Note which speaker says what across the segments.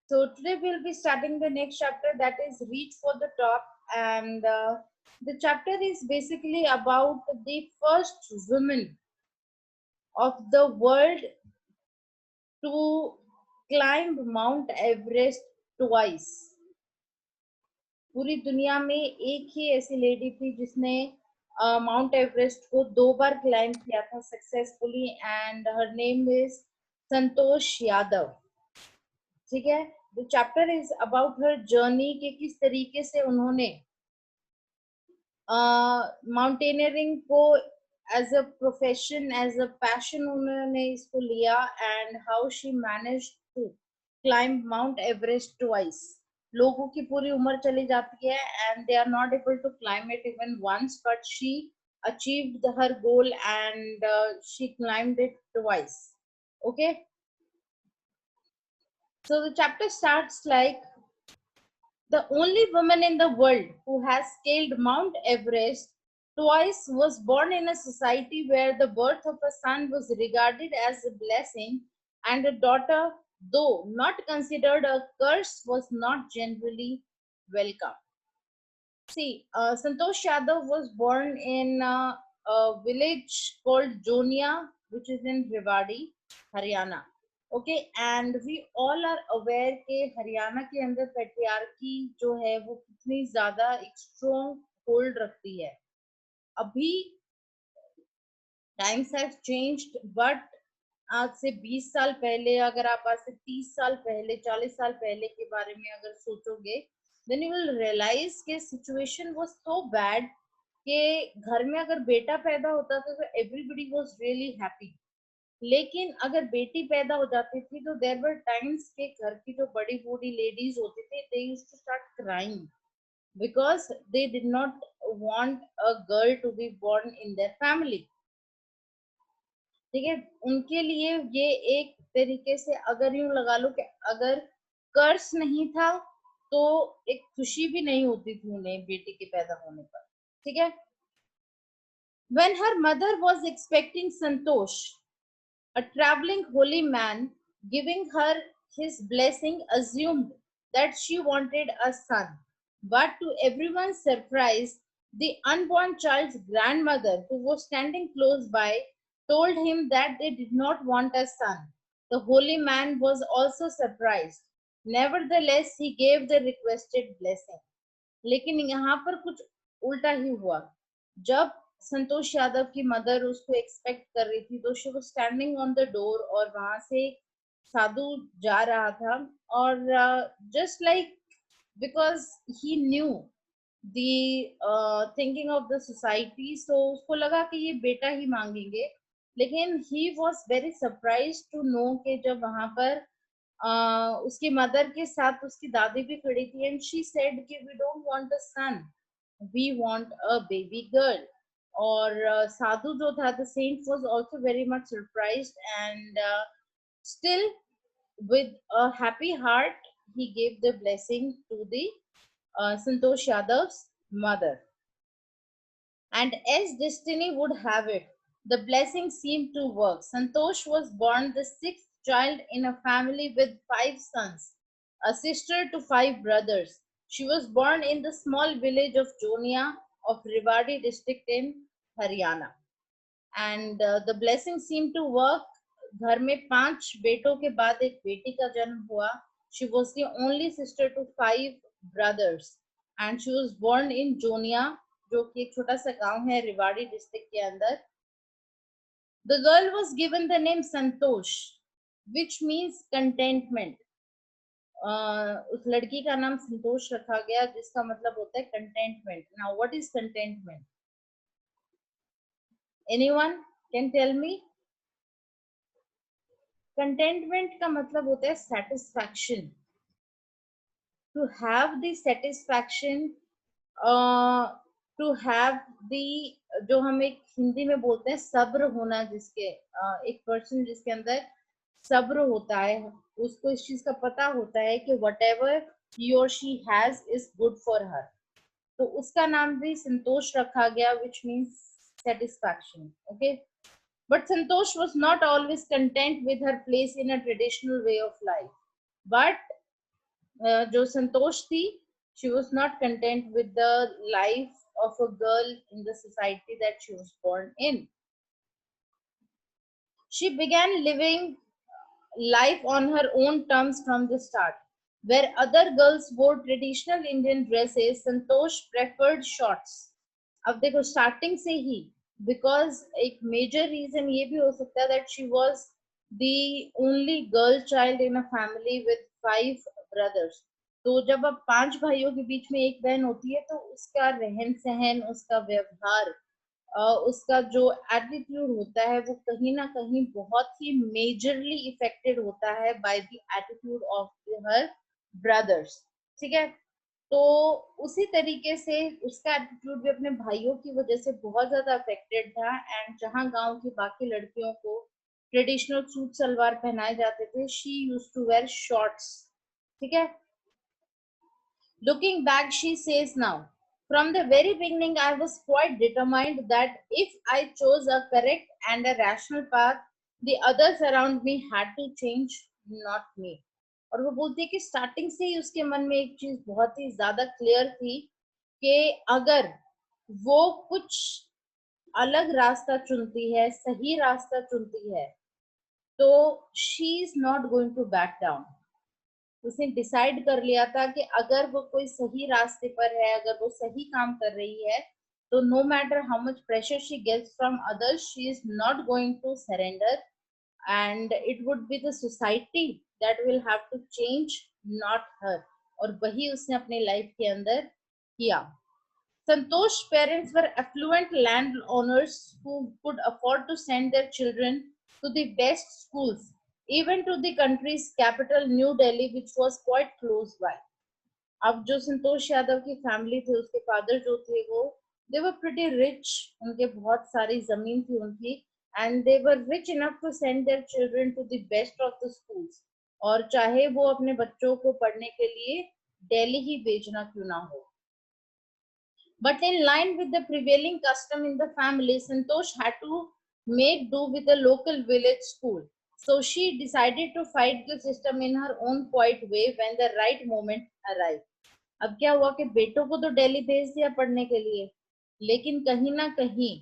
Speaker 1: So today we'll be starting the next chapter, that is Reach for the Top, and the chapter is basically about the first woman of the world to climb Mount Everest twice. पूरी दुनिया में एक ही ऐसी lady थी जिसने mount Everest को 2 बार climb किया था successfully, and her name is Santosh Yadav. ठीक है. The chapter is about her journey कि किस तरीके से उन्होंने माउंटेनियरिंग को as a profession, as a passion उन्होंने इसको लिया, and how she manage to climb Mount Everest twice. लोगों की पूरी उम्र चली जाती है and they are not able to climb it even once, but she achieved her goal, and she climbed it twice. Okay, so the chapter starts like, the only woman in the world who has scaled Mount Everest twice was born in a society where the birth of a son was regarded as a blessing, and a daughter, though not considered a curse, was not generally welcome. See, Santosh Yadav was born in a village called Jonia, which is in Rewari, Haryana. Okay, and we all are aware के हरियाणा के अंदर patriarchy जो है वो कितनी ज्यादा एक strong hold रखती है. अभी टाइम्स हैव चेंज्ड, बट आज से 20 साल पहले, अगर आप आज से 30 साल पहले, 40 साल पहले के बारे में अगर सोचोगे, देन यू विल रियलाइज के सिचुएशन वाज सो बैड कि घर में अगर बेटा पैदा होता था तो एवरीबडी वाज रियली हैप्पी. लेकिन अगर बेटी पैदा हो जाती थी तो देयर वर टाइम्स के घर की जो बड़ी बूढ़ी लेडीज होती थी, they used to start crying because they did not want a girl to be born in their family. ठीक है. उनके लिए ये एक तरीके से अगर यूं लगा लो कि अगर कर्ज नहीं था तो एक खुशी भी नहीं होती थी उन्हें बेटी के पैदा होने पर. ठीक है. When her mother was expecting Santosh, a traveling holy man, giving her his blessing, assumed that she wanted a son. But to everyone's surprise, the unborn child's grandmother, who was standing close by, told him that they did not want a son. The holy man was also surprised. Nevertheless, he gave the requested blessing. लेकिन यहाँ पर कुछ उल्टा ही हुआ. जब संतोष यादव की mother उसको expect कर रही थी तो she was standing on the door, और वहां से साधु जा रहा था, और just like because he knew the thinking of the society, so उसको लगा कि ये बेटा ही मांगेंगे. लेकिन he was very surprise to know कि जब वहां पर उसकी मदर के साथ उसकी दादी भी खड़ी थी, एंड शी सेड कि we don't want a son, we want a baby girl. और साधु जो था, the saint was also very much surprised, and still with a happy heart he gave the blessing to the Santosh Yadav's mother. And as destiny would have it, the blessing seemed to work. Santosh was born the sixth child in a family with 5 sons, a sister to 5 brothers. She was born in the small village of Jonia of Rewari district in Haryana. And the blessing seemed to work. घर में 5 बेटों के बाद एक बेटी का जन्म हुआ. She was the only sister to 5 brothers, and she was born in Jonia, जो कि एक छोटा सा गांव है रिवाड़ी डिस्ट्रिक्ट के अंदर. The girl was given the name Santosh, which means contentment. उस लड़की का नाम संतोष रखा गया जिसका मतलब होता है contentment. Now what is contentment? Anyone can tell me? Contentment का मतलब होता है satisfaction. To have the satisfaction, to have the, जो हम एक हिंदी में बोलते हैं सब्र होना, जिसके एक पर्सन जिसके अंदर सब्र होता है, उसको इस चीज का पता होता है कि वट एवर ही और she has is good for her. तो उसका नाम भी संतोष रखा गया, which means satisfaction. Okay. But Santosh was not always content with her place in a traditional way of life. But जो संतोष थी, she was not content with the life of a girl in the society that she was born in. She began living life on her own terms from the start. Where other girls wore traditional Indian dresses, Santosh preferred shorts. अब देखो starting से ही, because एक major reason ये भी हो सकता है that she was the only girl child in a family with 5 brothers. तो जब अब 5 भाइयों के बीच में एक बहन होती है तो उसका रहन सहन, उसका व्यवहार, उसका जो एटीट्यूड होता है वो कहीं ना कहीं बहुत ही मेजरली इफेक्टेड होता है by the attitude of her brothers. ठीक है, तो उसी तरीके से उसका एटीट्यूड भी अपने भाइयों की वजह से बहुत ज्यादा अफेक्टेड था. एंड जहां गांव की बाकी लड़कियों को ट्रेडिशनल सूट सलवार पहनाए जाते थे, she used to wear shorts. ठीक है, looking back, she says now, from the very beginning, I was quite determined that if I chose a correct and a rational path, the others around me had to change, not me. और वो बोलती है कि starting से ही उसके मन में एक चीज बहुत ही ज्यादा क्लियर थी कि अगर वो कुछ अलग रास्ता चुनती है, सही रास्ता चुनती है, तो she is not going to back down. उसने डिसाइड कर लिया था कि अगर वो कोई सही रास्ते पर है, अगर वो सही काम कर रही है, तो no matter how much pressure she gets from others, she is not going to surrender. And it would be the society that will have to change, not her. और वही उसने अपने लाइफ के अंदर किया. Santosh's parents were affluent landowners who could afford to send their children to the best schools, even to the country's capital, New Delhi, which was quite close by. अब जो संतोष यादव की फैमिली थी, उसके फादर जो थे वो दे वर प्रिटी रिच, उनके बहुत सारी जमीन थी उनकी, and they were rich enough to send their children to the best of the schools. और चाहे वो अपने बच्चों को पढ़ने के लिए दिल्ली ही भेजना क्यों ना हो. But in line with the prevailing custom in the family, Santosh had to make do with a local village school. So she decided to fight the system in her own quiet way when the right moment arrived. अब क्या हुआ कि बेटों को तो दिल्ली भेज दिया पढ़ने के लिए, लेकिन कहीं ना कहीं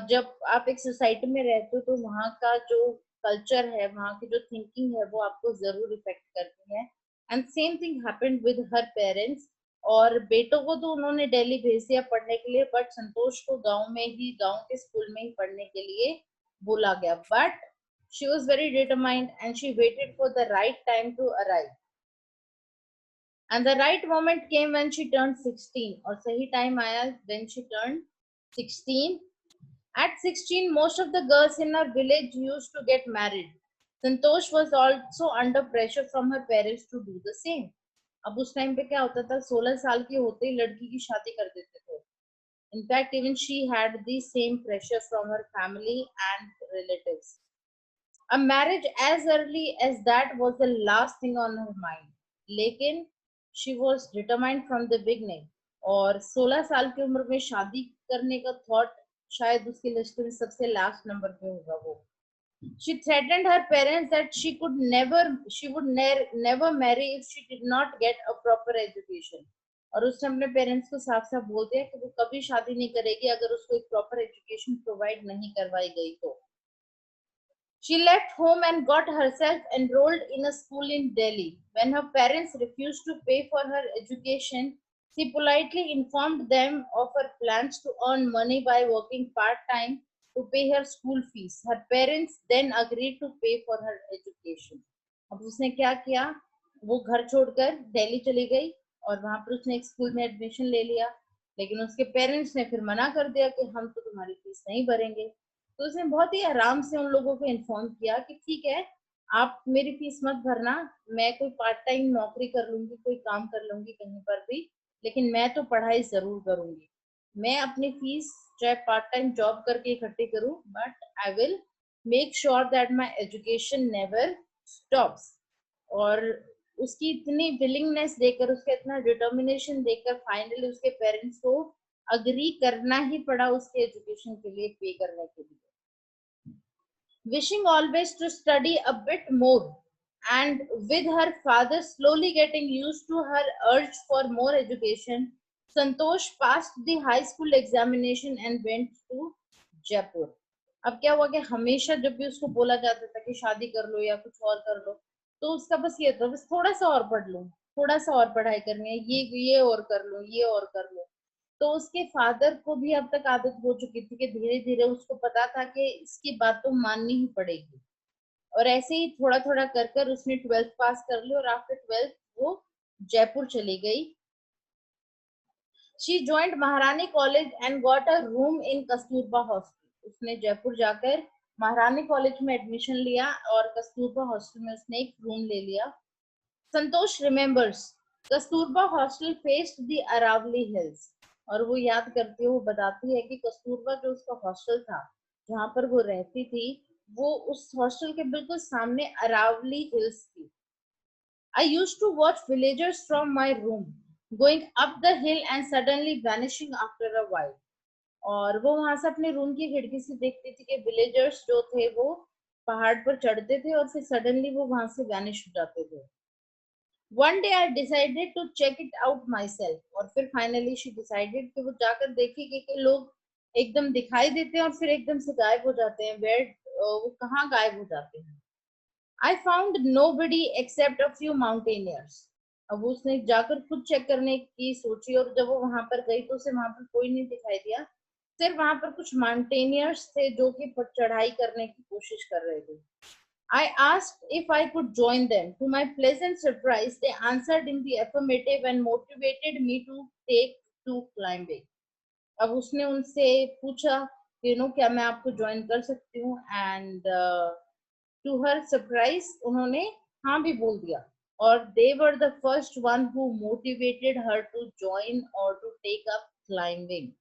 Speaker 1: जब आप एक सोसाइटी में रहते हो तो वहाँ का जो कल्चर है, वहाँ की जो थिंकिंग है, वो आपको जरूर इफेक्ट करती है. And same thing happened with her parents. और बेटों को तो उन्होंने दिल्ली भेज दिया पढ़ने के लिए, बट संतोष को गांव में ही, गांव के स्कूल में ही पढ़ने के लिए बोला गया. But she was very determined and she waited for the right time to arrive. And the right moment came when she turned 16. और सही टाइम आया when she turned 16. At 16, most of the girls in our village used to get married. Santosh was also under pressure from her parents to do the same. अब उस time पे क्या होता था, 16 साल की होते ही लड़की की शादी कर देते थे. In fact even she had the same pressure from her family and relatives. A marriage as early as that was the last thing on her mind. लेकिन she was determined from the beginning. और 16 साल की उम्र में शादी करने का thought शायद उसकी लिस्ट में सबसे लास्ट नंबर पे होगा वो. She threatened her parents that she would never marry if she did not get a proper education. और उसने अपने पेरेंट्स को साफ साफ बोल दिया कि वो कभी शादी नहीं करेगी अगर उसको एक प्रॉपर एजुकेशन प्रोवाइड नहीं करवाई गई तो. She left home and got herself enrolled in a school in Delhi. When her parents refused to pay for her education, she politely informed them of her plans to earn money by working part time to pay her school fees. Her parents then agreed to pay for her education. अब उसने क्या किया, वो घर छोड़कर दिल्ली चली गई और वहां पर उसने एक स्कूल में एडमिशन ले लिया. लेकिन उसके पेरेंट्स ने फिर मना कर दिया कि हम तो तुम्हारी फीस नहीं भरेंगे. तो उसने बहुत ही आराम से उन लोगों को इन्फॉर्म किया कि ठीक है, आप मेरी फीस मत भरना, मैं कोई पार्ट टाइम नौकरी कर लूंगी, कोई काम कर लूंगी कहीं पर भी, लेकिन मैं तो पढ़ाई जरूर करूंगी. मैं अपनी फीस चाहे पार्ट टाइम जॉब करके इकट्ठी करूं, but I will make sure that my education never stops. और उसकी इतनी विलिंगनेस देकर, उसका इतना डिटर्मिनेशन देकर फाइनली उसके पेरेंट्स को अग्री करना ही पड़ा उसके एजुकेशन के लिए पे करने के लिए. Wishing always to study a bit more and with her father slowly getting used to her urge for more education, Santosh passed the high school examination and went to Jaipur. अब क्या हुआ कि हमेशा जब भी उसको बोला जाता था कि शादी कर लो या कुछ और कर लो, तो उसका बस ये था, बस थोड़ा सा और पढ़ लूं, थोड़ा सा और पढ़ाई करनी है, ये और कर लो, ये और कर लो। तो उसके फादर को भी अब तक आदत हो चुकी थी कि धीरे धीरे उसको पता था कि इसकी बात तो माननी ही पड़ेगी। और ऐसे ही थोड़ा थोड़ा कर कर उसने 12th पास कर ली और आफ्टर 12th वो जयपुर चली गई। शी ज्वाइंट महारानी college and got a room in Kasturba hostel. उसने जयपुर जाकर महारानी कॉलेज में एडमिशन लिया और कस्तूरबा हॉस्टल में उसने एक रूम ले लिया। Santosh remembers Kasturba hostel faced the Aravalli hills. और वो याद करती है, वो बताती है कि कस्तूरबा जो उसका हॉस्टल था जहां पर वो रहती थी, वो उस हॉस्टल के बिल्कुल सामने अरावली हिल्स थी। I used to watch villagers from my room going up the hill and suddenly vanishing after a while. और वो वहां से अपने रूम की खिड़की से देखती थी कि विलेजर्स जो थे वो पहाड़ पर चढ़ते थे और फिर सडनली वो वहां से वैनिश हो जाते थे। One day I decided to check it out myself. और फिर फाइनली शी डिसाइडेड कि वो जाकर देखेगी कि लोग एकदम दिखाई देते हैं और फिर एकदम से गायब हो जाते हैं, वेयर वो कहाँ गायब हो जाते हैं। I found nobody except a few mountaineers. अब उसने जाकर खुद चेक करने की सोची और जब वो वहां पर गई तो उसे वहां पर कोई नहीं दिखाई दिया। सिर्फ वहां पर कुछ माउंटेनियर्स थे जो कि चढ़ाई करने की कोशिश कर रहे थे। I asked if I could join them. To my pleasant surprise, they answered in the affirmative and motivated me to take to climbing. अब उसने उनसे पूछा, क्या मैं आपको ज्वाइन कर सकती हूँ, एंड टू हर सरप्राइज उन्होंने हाँ भी बोल दिया। और they were the first one who motivated her to join और टू टेक अप क्लाइंबिंग।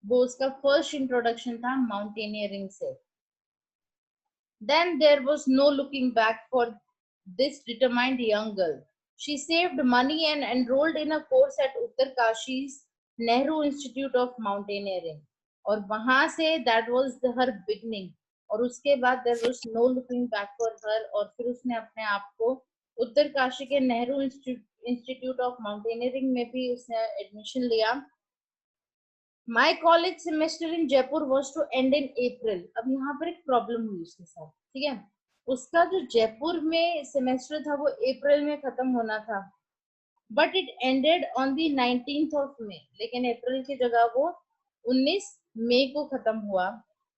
Speaker 1: वो उसका फर्स्ट इंट्रोडक्शन था माउंटेनियरिंग से। Then there was no looking back for this determined young girl. She saved money and enrolled in a course at Uttarkashi's Nehru Institute of Mountaineering. और वहां से that was her beginning. और उसके बाद there was no looking back for her। और फिर उसने अपने आप को उत्तरकाशी के नेहरू इंस्टीट्यूट ऑफ माउंटेनियरिंग में भी उसने एडमिशन लिया। My college semester in Jaipur was to end in April. अब यहाँ पर एक प्रॉब्लम हुई उसके साथ, ठीक है। उसका जो जयपुर में सेमेस्टर था वो अप्रैल में खत्म होना था, but it ended on the 19th of May. लेकिन अप्रैल की जगह वो 19 मई को खत्म हुआ।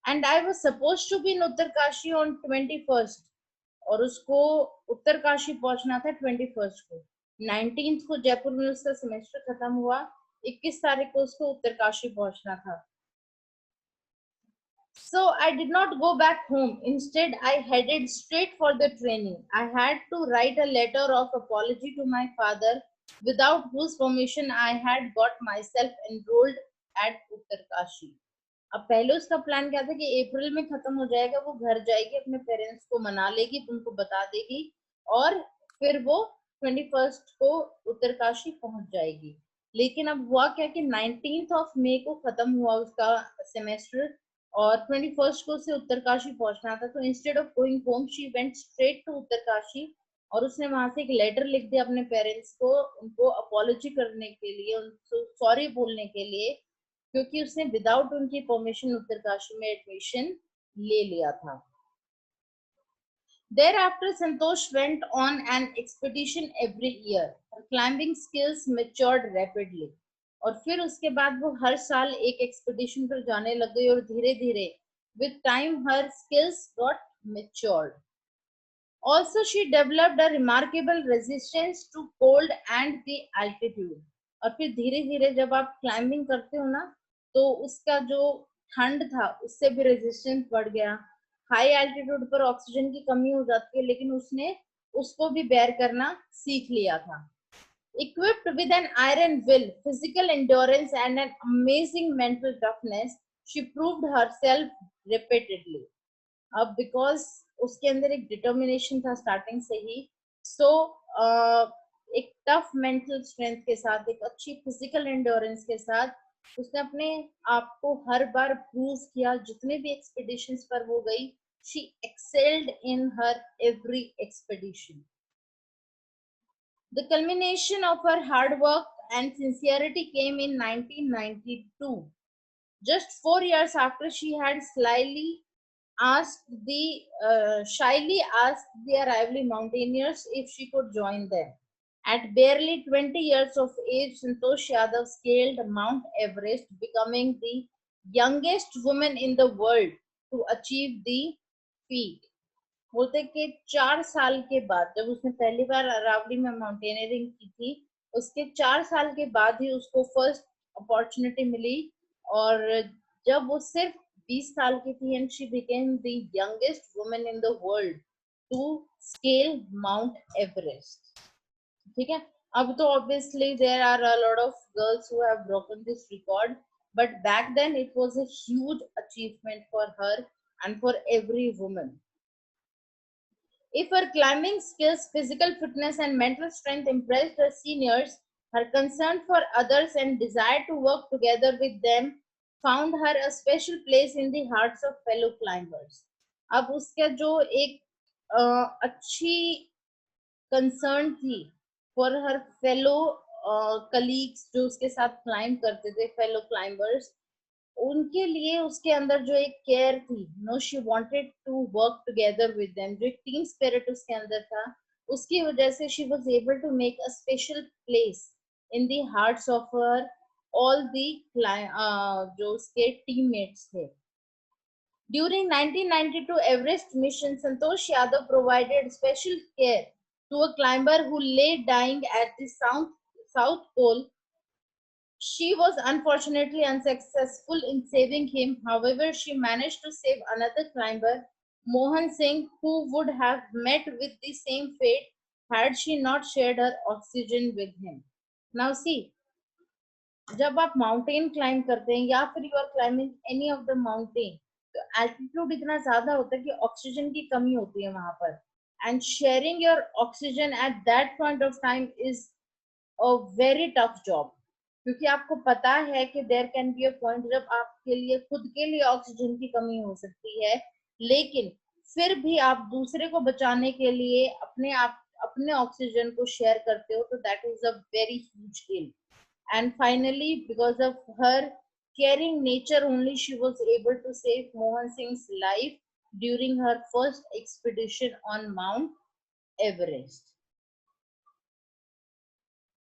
Speaker 1: And I was suppose to be in Uttarkashi on 21st। और उसको उत्तरकाशी पहुंचना था 21st को। 19th को जयपुर में उसका सेमेस्टर खत्म हुआ, 21 तारीख को उसको उत्तरकाशी पहुंचना था। So I did not go back home. Instead, I headed straight for the training. I had to write a letter of apology to my father, without whose permission I had got myself enrolled at Uttarkashi. अब पहले उसका plan क्या था कि अप्रैल में खत्म हो जाएगा, वो घर जाएगी, अपने पेरेंट्स को मना लेगी, उनको बता देगी और फिर वो 21st को उत्तरकाशी पहुंच जाएगी। लेकिन अब हुआ क्या कि 19th ऑफ मई को खत्म हुआ उसका सेमेस्टर और 21st को उसे उत्तरकाशी पहुंचना था। तो instead of going home she went straight to Uttarkashi. और उसने वहां से एक लेटर लिख दिया अपने पेरेंट्स को, उनको अपॉलॉजी करने के लिए, उनको सॉरी बोलने के लिए, क्योंकि उसने विदाउट उनकी परमिशन उत्तरकाशी में एडमिशन ले लिया था। Thereafter, Santosh went on an expedition every year. Her climbing skills matured rapidly. और फिर उसके बाद वो हर साल एक एक्सपीडिशन पर जाने लग गई और धीरे धीरे with time her skills got matured. Also, she developed a remarkable resistance to cold and the altitude. और फिर धीरे धीरे जब आप क्लाइंबिंग करते हो ना, तो उसका जो ठंड था उससे भी रेजिस्टेंस बढ़ गया। हाई एल्टीट्यूड पर ऑक्सीजन की कमी हो जाती है, लेकिन उसने उसको भी बेयर करना सीख लिया था। Equipped with an iron will, physical endurance, and an amazing mental toughness, she proved herself repeatedly. अब बिकॉज उसके अंदर एक डिटर्मिनेशन था स्टार्टिंग से ही, सो एक टफ मेंटल स्ट्रेंथ के साथ, एक अच्छी फिजिकल एंड्योरेंस के साथ उसने अपने आप को हर बार प्रूव किया। जितने भी एक्सपीडिशंस पर वो गई, she excelled in her every expedition. The culmination of her hard work and sincerity came in 1992, just 4 years after she had shyly asked the arriving mountaineers if she could join them. At barely 20 years of age, Santosh Yadav scaled Mount Everest, becoming the youngest woman in the world to achieve the feat. बोलते कि 4 साल के बाद जब उसने पहली बार अरावली में mountaineering की थी, उसके 4 साल के बाद ही उसको फर्स्ट अपॉर्चुनिटी मिली। और जब वो सिर्फ 20 साल की थी, and she became the youngest woman in the world to scale Mount Everest. ठीक है। अब तो obviously there are a lot of girls who have broken this record, but back then it was a huge achievement for her and for every woman. If her climbing skills, physical fitness, and mental strength impressed her seniors, her concern for others and desire to work together with them found her a special place in the hearts of fellow climbers. अब उसका जो एक अच्छी concern थी for her fellow colleagues जो उसके साथ climb करते थे, फेलो क्लाइंबर्स, उनके लिए उसके अंदर जो एक केयर थी, no she wanted to work together with them, जो एक टीम स्पिरिट उसके अंदर था, उसकी वजह से she was able to make a special place in the hearts of her all the जो उसके टीममेट्स थे। During 1992 Everest mission, Santosh Yadav provided special care to a climber who lay dying at the South Pole. She was unfortunately unsuccessful in saving him. However, she managed to save another climber, Mohan Singh, who would have met with the same fate had she not shared her oxygen with him. Now, see, जब आप mountain climb करते हैं या फिर you are climbing any of the mountain, तो altitude इतना ज्यादा होता है कि ऑक्सीजन की कमी होती है वहां पर, and sharing your oxygen at that point of time is a very tough job. क्योंकि आपको पता है कि there can be a point जब आपके लिए खुद के लिए ऑक्सीजन की कमी हो सकती है, लेकिन फिर भी आप दूसरे को बचाने के लिए अपने ऑक्सीजन को शेयर करते हो, तो that is a very huge Gill. And finally, because of her caring nature only, she was able to save Mohan Singh's life during her first expedition on Mount Everest.